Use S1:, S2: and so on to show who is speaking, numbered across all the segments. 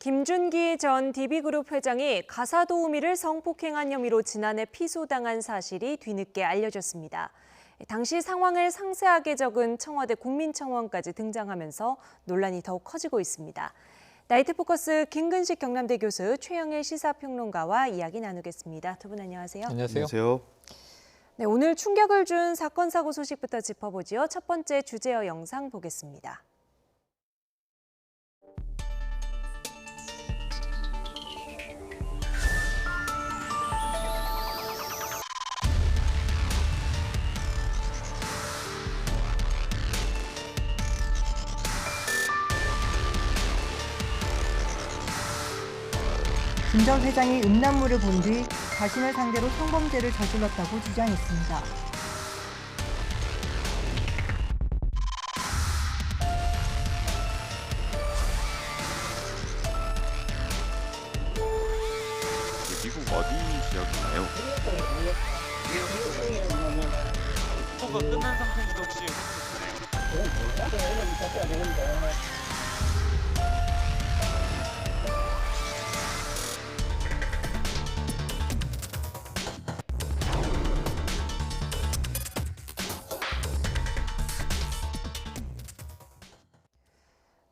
S1: 김준기 전 DB그룹 회장이 가사도우미를 성폭행한 혐의로 지난해 피소당한 사실이 뒤늦게 알려졌습니다. 당시 상황을 상세하게 적은 청와대 국민청원까지 등장하면서 논란이 더욱 커지고 있습니다. 나이트포커스 김근식 경남대 교수, 최영일 시사평론가와 이야기 나누겠습니다. 두 분 안녕하세요.
S2: 안녕하세요.
S1: 네, 오늘 충격을 준 사건 사고 소식부터 짚어보지요. 첫 번째 주제어 영상 보겠습니다.
S3: 김 전 회장이 음란물을 본 뒤 자신을 상대로 성범죄를 저질렀다고 주장했습니다.
S2: 미국 어디 지역인가요?
S4: 투표가 끝난 상태인데 혹시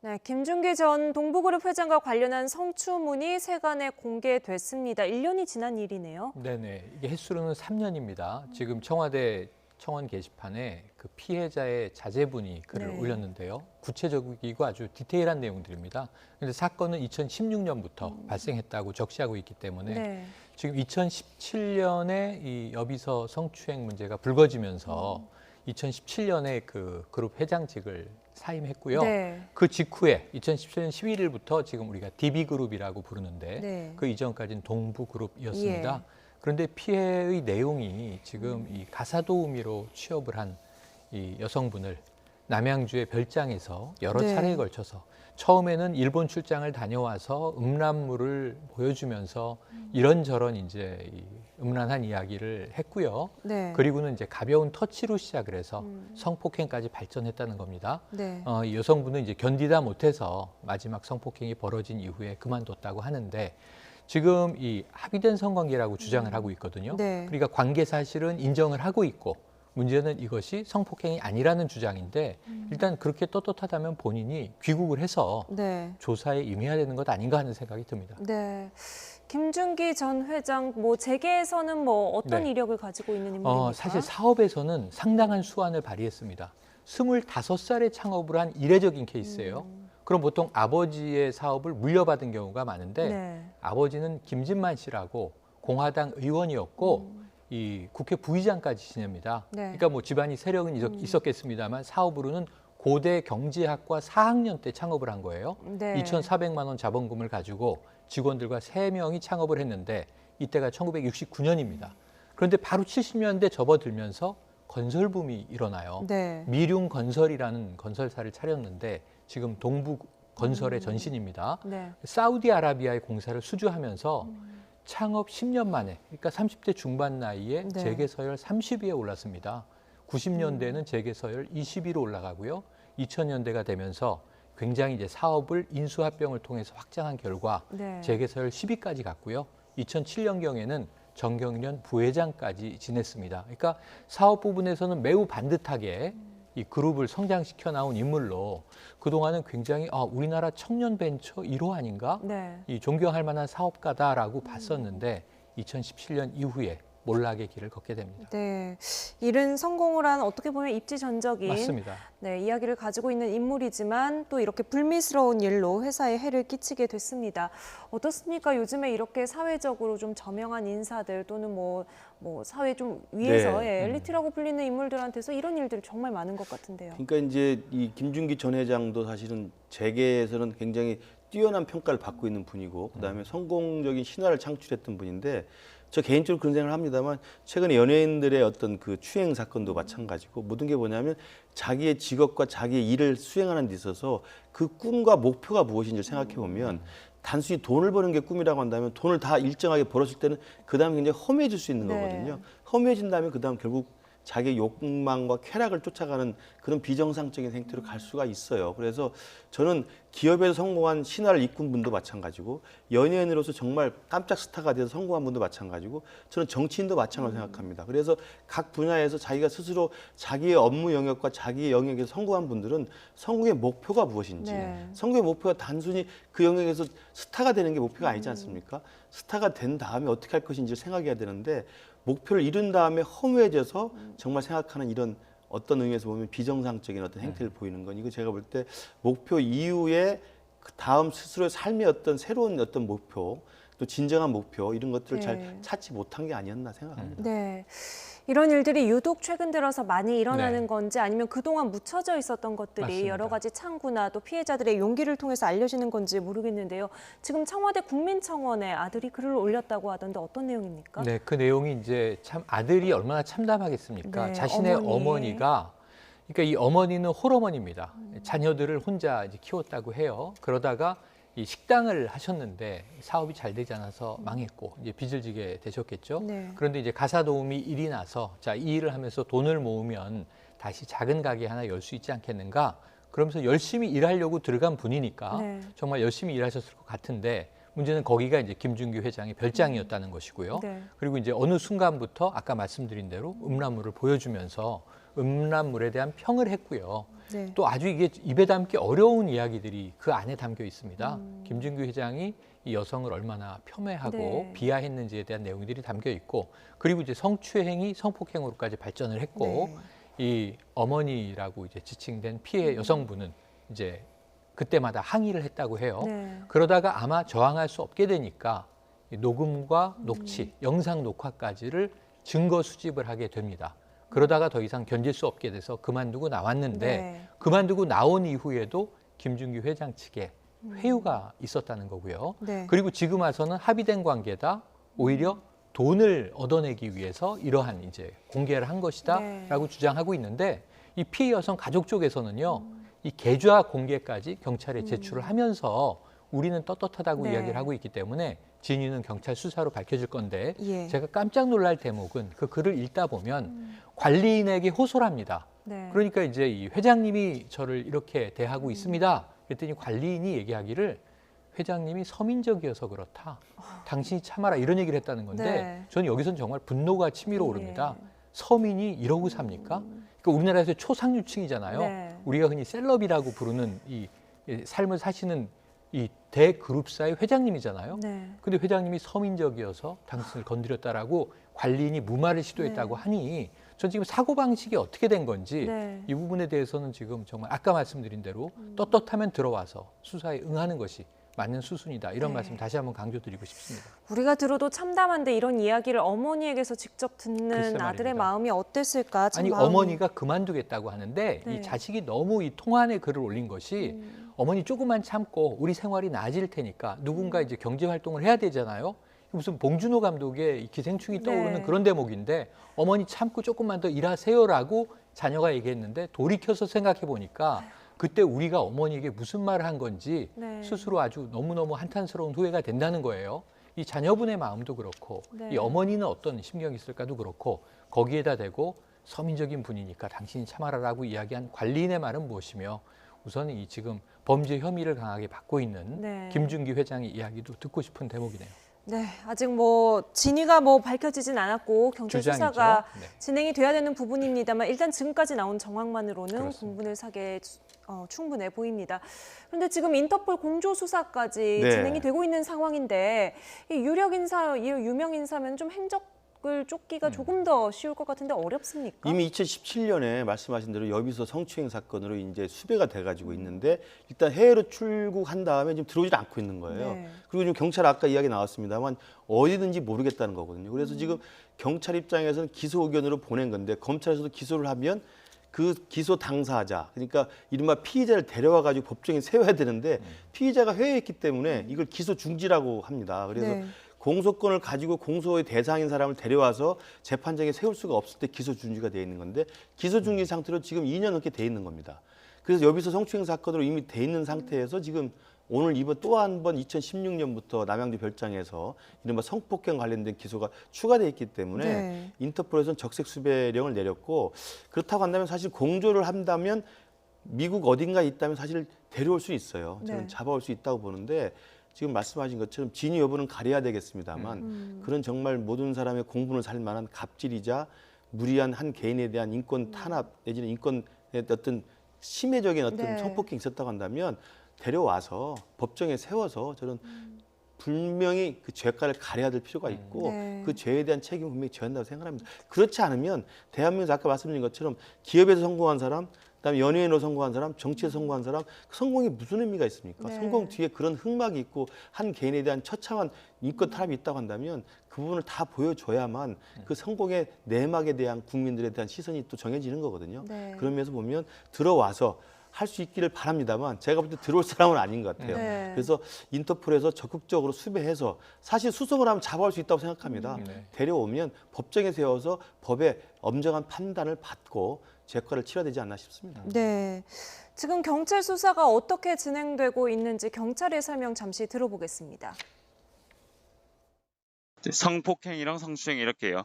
S1: 네, 김준기 전 동부그룹 회장과 관련한 성추문이 세간에 공개됐습니다. 1년이 지난 일이네요.
S5: 네네. 이게 횟수로는 3년입니다. 지금 청와대 청원 게시판에 그 피해자의 자제분이 글을
S1: 네.
S5: 올렸는데요. 구체적이고 아주 디테일한 내용들입니다. 그런데 사건은 2016년부터 발생했다고 적시하고 있기 때문에
S1: 네.
S5: 지금 2017년에 이 여비서 성추행 문제가 불거지면서 2017년에 그 그룹 회장직을 사임했고요.
S1: 네.
S5: 그 직후에 2017년 11일부터 지금 우리가 DB그룹이라고 부르는데
S1: 네.
S5: 그 이전까지는 동부그룹이었습니다.
S1: 예.
S5: 그런데 피해의 내용이 지금 이 가사도우미로 취업을 한 이 여성분을 남양주의 별장에서 여러
S1: 네.
S5: 차례에 걸쳐서 처음에는 일본 출장을 다녀와서 음란물을 보여주면서 이런저런 이제 이 음란한 이야기를 했고요.
S1: 네.
S5: 그리고는 이제 가벼운 터치로 시작을 해서 성폭행까지 발전했다는 겁니다.
S1: 네.
S5: 이 여성분은 이제 견디다 못해서 마지막 성폭행이 벌어진 이후에 그만뒀다고 하는데 지금 이 합의된 성관계라고 주장을 하고 있거든요.
S1: 네.
S5: 그러니까 관계 사실은 인정을 하고 있고 문제는 이것이 성폭행이 아니라는 주장인데 일단 그렇게 떳떳하다면 본인이 귀국을 해서
S1: 네.
S5: 조사에 임해야 되는 것 아닌가 하는 생각이 듭니다.
S1: 네. 김준기 전 회장 뭐 재계에서는 뭐 어떤
S5: 네.
S1: 이력을 가지고 있는 인물입니까?
S5: 사실 사업에서는 상당한 수완을 발휘했습니다. 25살에 창업을 한 이례적인 케이스예요. 그럼 보통 아버지의 사업을 물려받은 경우가 많은데
S1: 네.
S5: 아버지는 김진만 씨라고 공화당 의원이었고 이 국회 부의장까지 지냅니다.
S1: 네.
S5: 그러니까 뭐 집안이 세력은 있었겠습니다만 사업으로는 고대 경제학과 4학년 때 창업을 한 거예요.
S1: 네.
S5: 2,400만 원 자본금을 가지고 직원들과 3명이 창업을 했는데 이때가 1969년입니다. 그런데 바로 70년대 접어들면서 건설붐이 일어나요.
S1: 네.
S5: 미륜건설이라는 건설사를 차렸는데 지금 동부건설의 전신입니다.
S1: 네.
S5: 사우디아라비아의 공사를 수주하면서 창업 10년 만에, 그러니까 30대 중반 나이에
S1: 네.
S5: 재계서열 30위에 올랐습니다. 90년대는 재계서열 20위로 올라가고요. 2000년대가 되면서 굉장히 이제 사업을 인수합병을 통해서 확장한 결과
S1: 네.
S5: 재계서열 10위까지 갔고요. 2007년경에는 정경련 부회장까지 지냈습니다. 그러니까 사업 부분에서는 매우 반듯하게 이 그룹을 성장시켜 나온 인물로 그동안은 굉장히 우리나라 청년 벤처 1호 아닌가?
S1: 네.
S5: 이 존경할 만한 사업가다라고 봤었는데 2017년 이후에 몰락의 길을 걷게 됩니다.
S1: 네. 이른 성공을 한 어떻게 보면 입지전적인
S5: 맞습니다.
S1: 네, 이야기를 가지고 있는 인물이지만 또 이렇게 불미스러운 일로 회사에 해를 끼치게 됐습니다. 어떻습니까? 요즘에 이렇게 사회적으로 좀 저명한 인사들 또는 뭐 사회 좀 위에서
S2: 네.
S1: 엘리트라고 불리는 인물들한테서 이런 일들이 정말 많은 것 같은데요.
S2: 그러니까 이제 이 김준기 전 회장도 사실은 재계에서는 굉장히 뛰어난 평가를 받고 있는 분이고 그다음에 성공적인 신화를 창출했던 분인데 저 개인적으로 그런 생각을 합니다만 최근에 연예인들의 어떤 그 추행 사건도 마찬가지고 모든 게 뭐냐면 자기의 직업과 자기의 일을 수행하는 데 있어서 그 꿈과 목표가 무엇인지 생각해 보면 단순히 돈을 버는 게 꿈이라고 한다면 돈을 다 일정하게 벌었을 때는 그 다음에 굉장히 허무해질 수 있는
S1: 네.
S2: 거거든요. 허무해진 다음에 그 다음 결국 자기 욕망과 쾌락을 쫓아가는 그런 비정상적인 행태로 갈 수가 있어요. 그래서 저는 기업에서 성공한 신화를 이끈 분도 마찬가지고 연예인으로서 정말 깜짝 스타가 돼서 성공한 분도 마찬가지고 저는 정치인도 마찬가지로 생각합니다. 그래서 각 분야에서 자기가 스스로 자기의 업무 영역과 자기의 영역에서 성공한 분들은 성공의 목표가 무엇인지
S1: 네.
S2: 성공의 목표가 단순히 그 영역에서 스타가 되는 게 목표가 아니지 않습니까? 스타가 된 다음에 어떻게 할 것인지를 생각해야 되는데 목표를 이룬 다음에 허무해져서 정말 생각하는 이런 어떤 의미에서 보면 비정상적인 어떤 행태를 보이는 건 이거 제가 볼 때 목표 이후에 그 다음 스스로의 삶의 어떤 새로운 어떤 목표 또 진정한 목표 이런 것들을
S1: 네.
S2: 잘 찾지 못한 게 아니었나 생각합니다.
S1: 네. 이런 일들이 유독 최근 들어서 많이 일어나는
S5: 네.
S1: 건지 아니면 그동안 묻혀져 있었던 것들이
S5: 맞습니다.
S1: 여러 가지 창구나 또 피해자들의 용기를 통해서 알려지는 건지 모르겠는데요. 지금 청와대 국민청원에 아들이 글을 올렸다고 하던데 어떤 내용입니까?
S5: 네, 그 내용이 이제 참 아들이 얼마나 참담하겠습니까?
S1: 네,
S5: 자신의
S1: 어머니.
S5: 어머니가 그러니까 이 어머니는 홀어머니입니다. 자녀들을 혼자 이제 키웠다고 해요. 그러다가 이 식당을 하셨는데 사업이 잘 되지 않아서 망했고 이제 빚을 지게 되셨겠죠.
S1: 네.
S5: 그런데 이제 가사 도우미 일이 나서 자, 이 일을 하면서 돈을 모으면 다시 작은 가게 하나 열 수 있지 않겠는가? 그러면서 열심히 일하려고 들어간 분이니까
S1: 네.
S5: 정말 열심히 일하셨을 것 같은데 문제는 거기가 이제 김준규 회장의 별장이었다는 것이고요.
S1: 네.
S5: 그리고 이제 어느 순간부터 아까 말씀드린 대로 음란물을 보여주면서 음란물에 대한 평을 했고요.
S1: 네.
S5: 또 아주 이게 입에 담기 어려운 이야기들이 그 안에 담겨 있습니다. 김준규 회장이 이 여성을 얼마나 폄훼하고
S1: 네.
S5: 비하했는지에 대한 내용들이 담겨 있고 그리고 이제 성추행이 성폭행으로까지 발전을 했고
S1: 네.
S5: 이 어머니라고 이제 지칭된 피해 여성분은 이제 그때마다 항의를 했다고 해요.
S1: 네.
S5: 그러다가 아마 저항할 수 없게 되니까 이 녹음과 녹취, 영상 녹화까지를 증거 수집을 하게 됩니다. 그러다가 더 이상 견딜 수 없게 돼서 그만두고 나왔는데
S1: 네.
S5: 그만두고 나온 이후에도 김준규 회장 측에 회유가 있었다는 거고요.
S1: 네.
S5: 그리고 지금 와서는 합의된 관계다. 오히려 돈을 얻어내기 위해서 이러한 이제 공개를 한 것이다라고 주장하고 있는데 이 피해 여성 가족 쪽에서는요. 이 계좌 공개까지 경찰에 제출을 하면서 우리는 떳떳하다고
S1: 네.
S5: 이야기를 하고 있기 때문에 진위는 경찰 수사로 밝혀질 건데
S1: 예.
S5: 제가 깜짝 놀랄 대목은 그 글을 읽다 보면 관리인에게 호소를 합니다.
S1: 네.
S5: 그러니까 이제 이 회장님이 저를 이렇게 대하고 있습니다. 그랬더니 관리인이 얘기하기를 회장님이 서민적이어서 그렇다. 당신이 참아라 이런 얘기를 했다는 건데
S1: 네.
S5: 저는 여기선 정말 분노가 치밀어 오릅니다.
S1: 예.
S5: 서민이 이러고 삽니까? 그러니까 우리나라에서 초상류층이잖아요.
S1: 네.
S5: 우리가 흔히 셀럽이라고 부르는 이 삶을 사시는 이 대그룹사의 회장님이잖아요.
S1: 네.
S5: 근데 회장님이 서민적이어서 당신을 건드렸다라고 관리인이 무마를 시도했다고
S1: 네.
S5: 하니 전 지금 사고방식이 어떻게 된 건지
S1: 네.
S5: 이 부분에 대해서는 지금 정말 아까 말씀드린 대로 떳떳하면 들어와서 수사에 응하는 것이 맞는 수순이다. 이런
S1: 네.
S5: 말씀 다시 한번 강조드리고 싶습니다.
S1: 우리가 들어도 참담한데 이런 이야기를 어머니에게서 직접 듣는
S5: 글쎄
S1: 아들의
S5: 말입니다.
S1: 마음이 어땠을까? 참
S5: 아니
S1: 마음이-
S5: 어머니가 그만두겠다고 하는데
S1: 네.
S5: 이 자식이 너무 이 통안에 글을 올린 것이 어머니 조금만 참고 우리 생활이 나아질 테니까 누군가 이제 경제 활동을 해야 되잖아요. 무슨 봉준호 감독의 이 기생충이 떠오르는
S1: 네.
S5: 그런 대목인데 어머니 참고 조금만 더 일하세요라고 자녀가 얘기했는데 돌이켜서 생각해 보니까 그때 우리가 어머니에게 무슨 말을 한 건지
S1: 네.
S5: 스스로 아주 너무너무 한탄스러운 후회가 된다는 거예요. 이 자녀분의 마음도 그렇고
S1: 네.
S5: 이 어머니는 어떤 심경이 있을까도 그렇고 거기에다 대고 서민적인 분이니까 당신이 참아라라고 이야기한 관리인의 말은 무엇이며 우선 이 지금 범죄 혐의를 강하게 받고 있는
S1: 네.
S5: 김준기 회장의 이야기도 듣고 싶은 대목이네요.
S1: 네, 아직 뭐 진위가 뭐 밝혀지진 않았고 경찰
S5: 주장이죠.
S1: 수사가
S5: 네.
S1: 진행이 돼야 되는 부분입니다만 일단 지금까지 나온 정황만으로는
S5: 그렇습니다.
S1: 공분을 사게 충분해 보입니다. 그런데 지금 인터폴 공조 수사까지
S2: 네.
S1: 진행이 되고 있는 상황인데 이 유력 인사, 이 유명 인사면 좀 행적을 쫓기가 조금 더 쉬울 것 같은데 어렵습니까?
S2: 이미 2017년에 말씀하신 대로 여비서 성추행 사건으로 이제 수배가 돼가지고 있는데 일단 해외로 출국한 다음에 지금 들어오질 않고 있는 거예요.
S1: 네.
S2: 그리고 지금 경찰 아까 이야기 나왔습니다만 어디든지 모르겠다는 거거든요. 그래서 지금 경찰 입장에서는 기소 의견으로 보낸 건데 검찰에서도 기소를 하면 그 기소 당사자 그러니까 이른바 피의자를 데려와 가지고 법정에 세워야 되는데 피의자가 해외에 있기 때문에 이걸 기소 중지라고 합니다. 그래서
S1: 네.
S2: 공소권을 가지고 공소의 대상인 사람을 데려와서 재판장에 세울 수가 없을 때 기소 중지가 돼 있는 건데 기소 중지 상태로 지금 2년 넘게 돼 있는 겁니다. 그래서 여비서 성추행 사건으로 이미 돼 있는 상태에서 지금 오늘 이번 또 한 번 2016년부터 남양주 별장에서 이른바 성폭행 관련된 기소가 추가돼 있기 때문에
S1: 네.
S2: 인터폴에서는 적색 수배령을 내렸고 그렇다고 한다면 사실 공조를 한다면 미국 어딘가에 있다면 사실 데려올 수 있어요. 저는
S1: 네.
S2: 잡아올 수 있다고 보는데 지금 말씀하신 것처럼 진위 여부는 가려야 되겠습니다만 그런 정말 모든 사람의 공분을 살 만한 갑질이자 무리한 한 개인에 대한 인권 탄압 내지는 인권의 어떤 심해적인 어떤
S1: 네.
S2: 성폭행이 있었다고 한다면 데려와서 법정에 세워서 저는 분명히 그 죄가를 가려야 될 필요가 있고
S1: 네.
S2: 그 죄에 대한 책임을 분명히 져야 한다고 생각합니다. 그렇지 않으면 대한민국에서 아까 말씀드린 것처럼 기업에서 성공한 사람, 그다음에 연예인으로 성공한 사람, 정치에서 성공한 사람, 성공이 무슨 의미가 있습니까?
S1: 네.
S2: 성공 뒤에 그런 흑막이 있고 한 개인에 대한 처참한 인권 탄압이 있다고 한다면 그 부분을 다 보여줘야만 그 성공의 내막에 대한 국민들에 대한 시선이 또 정해지는 거거든요.
S1: 네.
S2: 그런 면에서 보면 들어와서 할 수 있기를 바랍니다만 제가 볼 때 들어올 사람은 아닌 것 같아요.
S1: 네.
S2: 그래서 인터폴에서 적극적으로 수배해서 사실 수송을 하면 잡아올 수 있다고 생각합니다.
S5: 네.
S2: 데려오면 법정에 세워서 법의 엄정한 판단을 받고 죄과를 치러야 되지 않나 싶습니다.
S1: 네. 지금 경찰 수사가 어떻게 진행되고 있는지 경찰의 설명 잠시 들어보겠습니다.
S4: 성폭행이랑 성추행 이렇게요.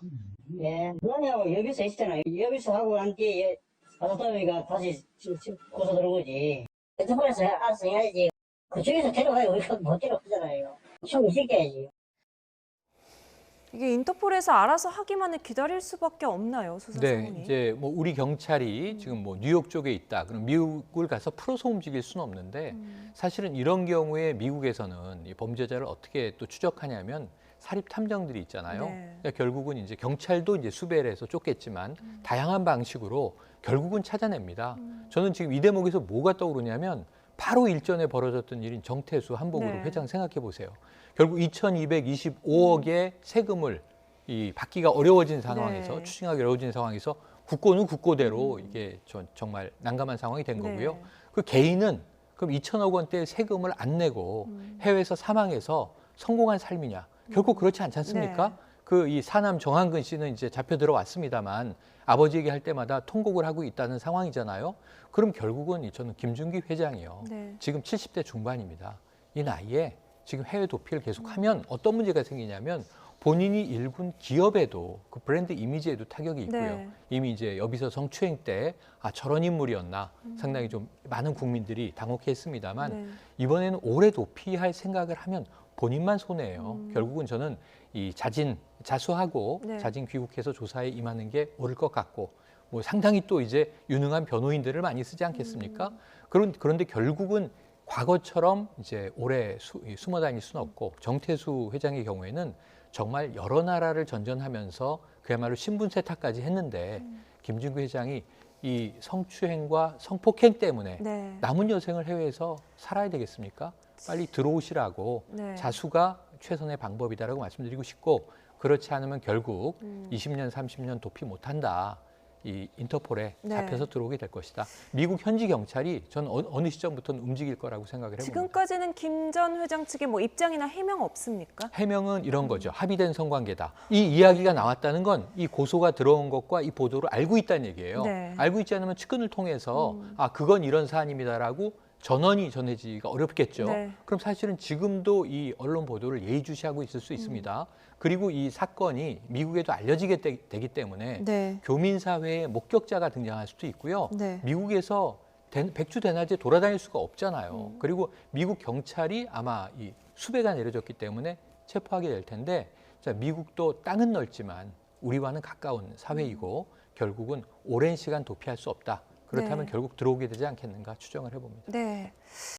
S6: 예, 그러냐고 여기서 있잖아요. 여기서 하고 난 뒤에 가사도우미가 다시 고소 들어오지. 인터폴에서 알아서 해야지. 그쪽에서 데려가요. 우리가 못 데려가잖아요. 좀 시켜야지.
S1: 이게 인터폴에서 알아서 하기만을 기다릴 수밖에 없나요, 수사
S5: 네,
S1: 상황이?
S5: 이제 뭐 우리 경찰이 지금 뭐 뉴욕 쪽에 있다. 그럼 미국을 가서 풀어서 움직일 수는 없는데 사실은 이런 경우에 미국에서는 이 범죄자를 어떻게 또 추적하냐면 사립 탐정들이 있잖아요.
S1: 네.
S5: 그러니까 결국은 이제 경찰도 이제 수배를 해서 쫓겠지만 다양한 방식으로 결국은 찾아냅니다. 저는 지금 이 대목에서 뭐가 떠오르냐면 바로 일전에 벌어졌던 일인 정태수 한복으로
S1: 네.
S5: 회장 생각해 보세요. 결국 2,225억의 세금을 받기가 어려워진 상황에서
S1: 네.
S5: 추징하기 어려워진 상황에서 국고는 국고대로 이게 정말 난감한 상황이 된 거고요.
S1: 네.
S5: 그 개인은 그럼 2천억 원대 세금을 안 내고 해외에서 사망해서 성공한 삶이냐? 결국 그렇지 않지 않습니까?
S1: 네.
S5: 그 이 사남 정한근 씨는 이제 잡혀 들어왔습니다만 아버지 얘기할 때마다 통곡을 하고 있다는 상황이잖아요. 그럼 결국은 저는 김준기 회장이요.
S1: 네.
S5: 지금 70대 중반입니다. 이 나이에 지금 해외 도피를 계속하면 어떤 문제가 생기냐면 본인이 일군 기업에도 그 브랜드 이미지에도 타격이 있고요.
S1: 네.
S5: 이미 이제 여비서 성추행 때 저런 인물이었나 상당히 좀 많은 국민들이 당혹했습니다만
S1: 네.
S5: 이번에는 오래 도피할 생각을 하면 본인만 손해예요. 결국은 저는 이 자수하고
S1: 네.
S5: 자진 귀국해서 조사에 임하는 게 옳을 것 같고 뭐 상당히 또 이제 유능한 변호인들을 많이 쓰지 않겠습니까? 그런데 결국은 과거처럼 이제 오래 숨어 다닐 수는 없고 정태수 회장의 경우에는 정말 여러 나라를 전전하면서 그야말로 신분 세탁까지 했는데 김준규 회장이 이 성추행과 성폭행 때문에
S1: 네.
S5: 남은 여생을 해외에서 살아야 되겠습니까? 빨리 들어오시라고
S1: 네.
S5: 자수가 최선의 방법이다라고 말씀드리고 싶고 그렇지 않으면 결국 20년, 30년 도피 못한다. 이 인터폴에
S1: 네.
S5: 잡혀서 들어오게 될 것이다. 미국 현지 경찰이 저는 어느 시점부터는 움직일 거라고 생각을 해봅니다.
S1: 지금까지는 김 전 회장 측의 뭐 입장이나 해명 없습니까?
S5: 해명은 이런 거죠. 합의된 성관계다. 이 이야기가 나왔다는 건 이 고소가 들어온 것과 이 보도를 알고 있다는 얘기예요.
S1: 네.
S5: 알고 있지 않으면 측근을 통해서 그건 이런 사안입니다라고 전원이 전해지기가 어렵겠죠.
S1: 네.
S5: 그럼 사실은 지금도 이 언론 보도를 예의주시하고 있을 수 있습니다. 그리고 이 사건이 미국에도 알려지게 되기 때문에
S1: 네.
S5: 교민사회에 목격자가 등장할 수도 있고요.
S1: 네.
S5: 미국에서 백주대낮에 돌아다닐 수가 없잖아요. 그리고 미국 경찰이 아마 이 수배가 내려졌기 때문에 체포하게 될 텐데 자, 미국도 땅은 넓지만 우리와는 가까운 사회이고 결국은 오랜 시간 도피할 수 없다. 그렇다면
S1: 네.
S5: 결국 들어오게 되지 않겠는가 추정을 해봅니다.
S1: 네.